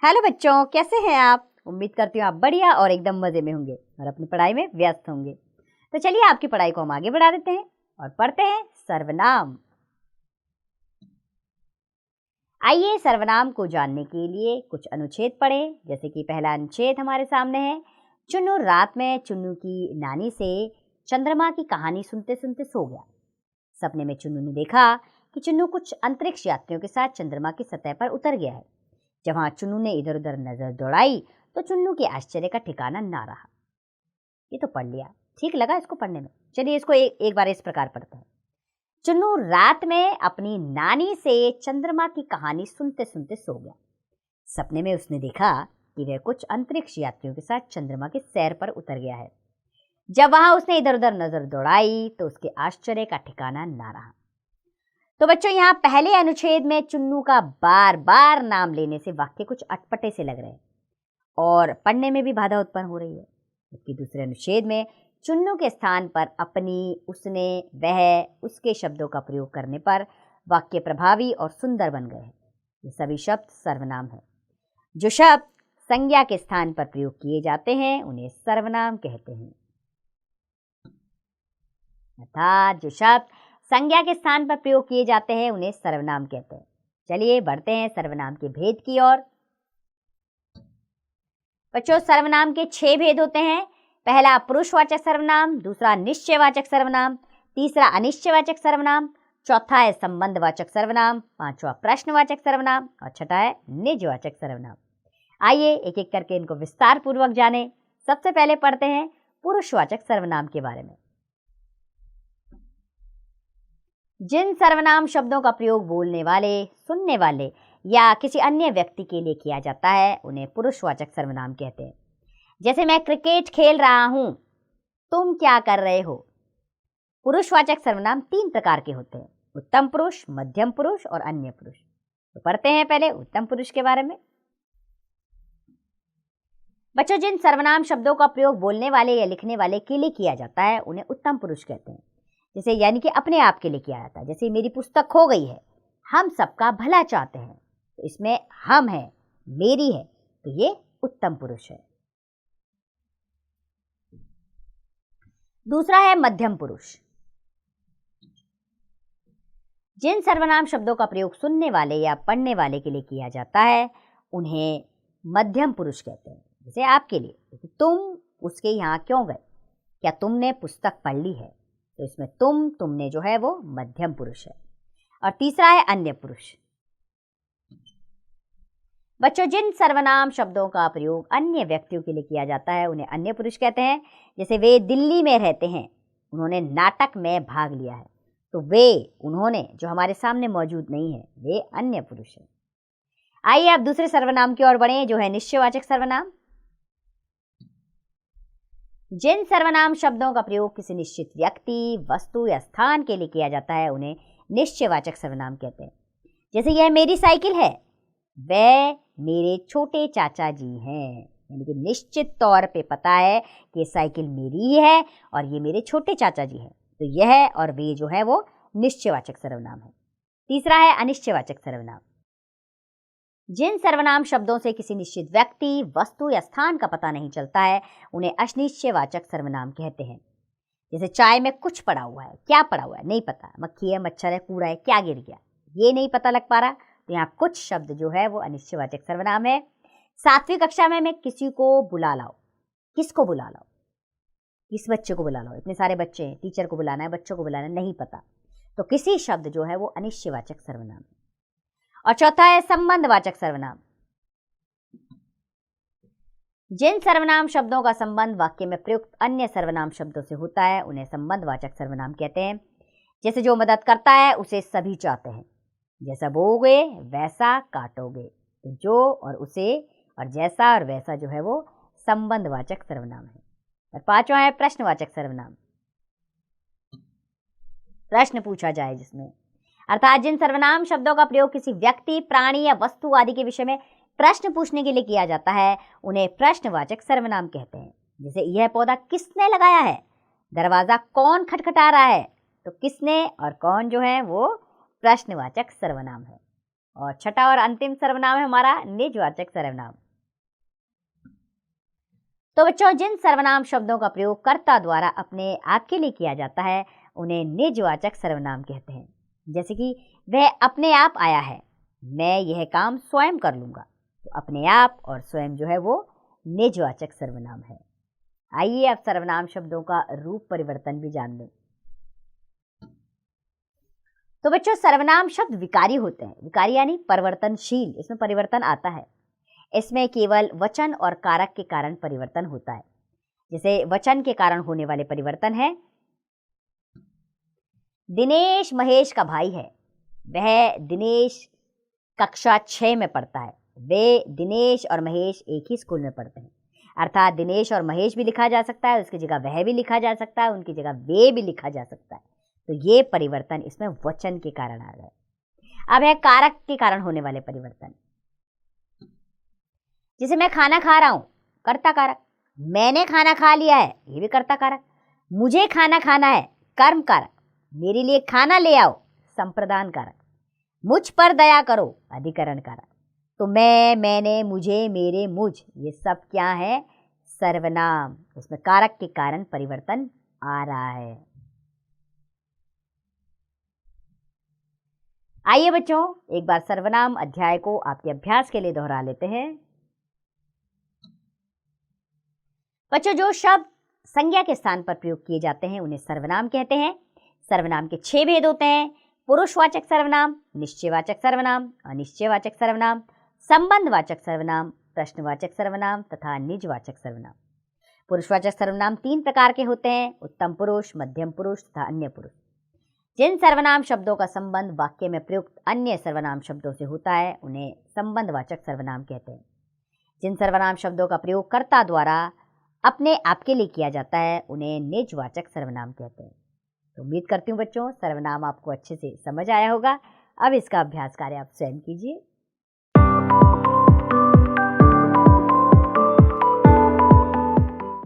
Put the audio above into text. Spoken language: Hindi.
हेलो बच्चों, कैसे हैं आप। उम्मीद करती हूँ आप बढ़िया और एकदम मजे में होंगे और अपनी पढ़ाई में व्यस्त होंगे। तो चलिए आपकी पढ़ाई को हम आगे बढ़ा देते हैं और पढ़ते हैं सर्वनाम। आइए सर्वनाम को जानने के लिए कुछ अनुच्छेद पढ़ें। जैसे कि पहला अनुच्छेद हमारे सामने है। चुन्नू रात में चुन्नू की नानी से चंद्रमा की कहानी सुनते सुनते सो गया। सपने में चुन्नू ने देखा कि चुन्नू कुछ अंतरिक्ष यात्रियों के साथ चंद्रमा की सतह पर उतर गया है। जब वहां चुन्नू ने इधर उधर नजर दौड़ाई तो चुन्नू के आश्चर्य का ठिकाना ना रहा। ये तो पढ़ लिया, ठीक लगा इसको पढ़ने में। चलिए इसको एक बार इस प्रकार पढ़ते हैं। चुन्नू रात में अपनी नानी से चंद्रमा की कहानी सुनते सुनते सो गया। सपने में उसने देखा कि वह कुछ अंतरिक्ष यात्रियों के साथ चंद्रमा की सैर पर उतर गया है। जब वहां उसने इधर उधर नजर दौड़ाई तो उसके आश्चर्य का ठिकाना ना रहा। तो बच्चों, यहाँ पहले अनुच्छेद में चुन्नू का बार बार नाम लेने से वाक्य कुछ अटपटे से लग रहे हैं और पढ़ने में भी बाधा उत्पन्न हो रही है। जबकि दूसरे अनुच्छेद में चुन्नू के स्थान पर अपनी, उसने, वह, उसके शब्दों का प्रयोग करने पर वाक्य प्रभावी और सुंदर बन गए हैं। ये सभी शब्द सर्वनाम है। जो शब्द संज्ञा के स्थान पर प्रयोग किए जाते हैं उन्हें सर्वनाम कहते हैं। अर्थात जो शब्द संज्ञा के स्थान पर प्रयोग किए जाते हैं उन्हें सर्वनाम कहते हैं। चलिए बढ़ते हैं सर्वनाम के भेद की ओर। बच्चों, सर्वनाम के 6 भेद होते हैं। पहला पुरुषवाचक सर्वनाम, दूसरा निश्चयवाचक सर्वनाम, तीसरा अनिश्चयवाचक सर्वनाम, चौथा है संबंधवाचक सर्वनाम, पांचवा प्रश्नवाचक सर्वनाम और छठा है निजवाचक सर्वनाम। आइए एक एक करके इनको विस्तार पूर्वक जाने। सबसे पहले पढ़ते हैं पुरुषवाचक सर्वनाम के बारे में। जिन सर्वनाम शब्दों का प्रयोग बोलने वाले, सुनने वाले या किसी अन्य व्यक्ति के लिए किया जाता है उन्हें पुरुषवाचक सर्वनाम कहते हैं। जैसे मैं क्रिकेट खेल रहा हूं, तुम क्या कर रहे हो। पुरुषवाचक सर्वनाम 3 प्रकार के होते हैं: उत्तम पुरुष, मध्यम पुरुष और अन्य पुरुष। तो पढ़ते हैं पहले उत्तम पुरुष के बारे में। बच्चों, जिन सर्वनाम शब्दों का प्रयोग बोलने वाले या लिखने वाले के लिए किया जाता है उन्हें उत्तम पुरुष कहते हैं। जैसे यानी कि अपने आप के लिए किया जाता है। जैसे मेरी पुस्तक खो गई है, हम सबका भला चाहते हैं, तो इसमें हम है, मेरी है, तो ये उत्तम पुरुष है। दूसरा है मध्यम पुरुष। जिन सर्वनाम शब्दों का प्रयोग सुनने वाले या पढ़ने वाले के लिए किया जाता है उन्हें मध्यम पुरुष कहते हैं। जैसे आपके लिए, तुम उसके यहाँ क्यों गए, क्या तुमने पुस्तक पढ़ ली है, तो इसमें तुमने जो है वो मध्यम पुरुष है। और तीसरा है अन्य पुरुष। बच्चों, जिन सर्वनाम शब्दों का प्रयोग अन्य व्यक्तियों के लिए किया जाता है उन्हें अन्य पुरुष कहते हैं। जैसे वे दिल्ली में रहते हैं, उन्होंने नाटक में भाग लिया है, तो वे, उन्होंने जो हमारे सामने मौजूद नहीं है, वे अन्य पुरुष है। आइए अब दूसरे सर्वनाम की ओर बढ़ें, जो है निश्चयवाचक सर्वनाम। जिन सर्वनाम शब्दों का प्रयोग किसी निश्चित व्यक्ति, वस्तु या स्थान के लिए किया जाता है उन्हें निश्चयवाचक सर्वनाम कहते हैं। जैसे यह मेरी साइकिल है, वह मेरे छोटे चाचा जी हैं। यानी कि निश्चित तौर पे पता है कि साइकिल मेरी ही है और ये मेरे छोटे चाचा जी हैं, तो यह और वे जो है वो निश्चयवाचक सर्वनाम है। तीसरा है अनिश्चयवाचक सर्वनाम। जिन सर्वनाम शब्दों से किसी निश्चित व्यक्ति, वस्तु या स्थान का पता नहीं चलता है उन्हें अनिश्चयवाचक सर्वनाम कहते हैं। जैसे चाय में कुछ पड़ा हुआ है, क्या पड़ा हुआ है नहीं पता, मक्खी है, मच्छर है, कूड़ा है, क्या गिर गया, ये नहीं पता लग पा रहा, तो यहाँ कुछ शब्द जो है वो अनिश्चयवाचक सर्वनाम है। 7वीं कक्षा में मैं किसी को बुला लाओ, किसको बुला लाओ, किस बच्चे को बुला लाओ, इतने सारे बच्चे हैं, टीचर को बुलाना है, बच्चों को बुलाना है, नहीं पता, तो किसी शब्द जो है वो अनिश्चयवाचक सर्वनाम है। और चौथा है संबंधवाचक सर्वनाम। जिन सर्वनाम शब्दों का संबंध वाक्य में प्रयुक्त अन्य सर्वनाम शब्दों से होता है उन्हें संबंधवाचक सर्वनाम कहते हैं। जैसे जो मदद करता है उसे सभी चाहते हैं, जैसा बोओगे वैसा काटोगे, तो जो और उसे और जैसा और वैसा जो है वो संबंधवाचक सर्वनाम है। और पांचवा है प्रश्नवाचक सर्वनाम। प्रश्न पूछा जाए जिसमें, अर्थात जिन सर्वनाम शब्दों का प्रयोग किसी व्यक्ति, प्राणी या वस्तु आदि के विषय में प्रश्न पूछने के लिए किया जाता है उन्हें प्रश्नवाचक सर्वनाम कहते हैं। जैसे यह पौधा किसने लगाया है, दरवाजा कौन खटखटा रहा है, तो किसने और कौन जो है वो प्रश्नवाचक सर्वनाम है। और छठा और अंतिम सर्वनाम है हमारा निजवाचक सर्वनाम। तो बच्चों, जिन सर्वनाम शब्दों का प्रयोग कर्ता द्वारा अपने आप के लिए किया जाता है उन्हें निजवाचक सर्वनाम कहते हैं। जैसे कि वह अपने आप आया है, मैं यह काम स्वयं कर लूंगा। तो अपने आप और स्वयं जो है वो निजवाचक सर्वनाम है। आइए अब सर्वनाम शब्दों का रूप परिवर्तन भी जान लें। तो बच्चों, सर्वनाम शब्द विकारी होते हैं। विकारी यानी परिवर्तनशील, इसमें परिवर्तन आता है। इसमें केवल वचन और कारक के कारण परिवर्तन होता है। जैसे वचन के कारण होने वाले परिवर्तन है, दिनेश महेश का भाई है, वह दिनेश कक्षा 6 में पढ़ता है। वे दिनेश और महेश एक ही स्कूल में पढ़ते हैं। अर्थात दिनेश और महेश भी लिखा जा सकता है, उसकी जगह वह भी लिखा जा सकता है, उनकी जगह वे भी लिखा जा सकता है। तो ये परिवर्तन इसमें वचन के कारण आ गए। अब है कारक के कारण होने वाले परिवर्तन। जैसे मैं खाना खा रहा हूं, कर्ता कारक। मैंने खाना खा लिया है, ये भी कर्ता कारक। मुझे खाना खाना है, कर्म कारक। मेरे लिए खाना ले आओ, संप्रदान कारक। मुझ पर दया करो, अधिकरण कारक। तो मैं, मैंने, मुझे, मेरे, मुझ, ये सब क्या है? सर्वनाम। इसमें कारक के कारण परिवर्तन आ रहा है। आइए बच्चों, एक बार सर्वनाम अध्याय को आपके अभ्यास के लिए दोहरा लेते हैं। बच्चों, जो शब्द संज्ञा के स्थान पर प्रयोग किए जाते हैं उन्हें सर्वनाम कहते हैं। सर्वनाम के 6 भेद होते हैं: पुरुषवाचक सर्वनाम, निश्चयवाचक सर्वनाम, अनिश्चयवाचक सर्वनाम, संबंधवाचक सर्वनाम, प्रश्नवाचक सर्वनाम तथा निजवाचक सर्वनाम। पुरुषवाचक सर्वनाम 3 प्रकार के होते हैं: उत्तम पुरुष, मध्यम पुरुष तथा अन्य पुरुष। जिन सर्वनाम शब्दों का संबंध वाक्य में प्रयुक्त अन्य सर्वनाम शब्दों से होता है उन्हें संबंधवाचक सर्वनाम कहते हैं। जिन सर्वनाम शब्दों का प्रयोग कर्ता द्वारा अपने आप के लिए किया जाता है उन्हें निजवाचक सर्वनाम कहते हैं। तो उम्मीद करती हूँ बच्चों, सर्वनाम आपको अच्छे से समझ आया होगा। अब इसका अभ्यास कार्य आप स्वयं कीजिए।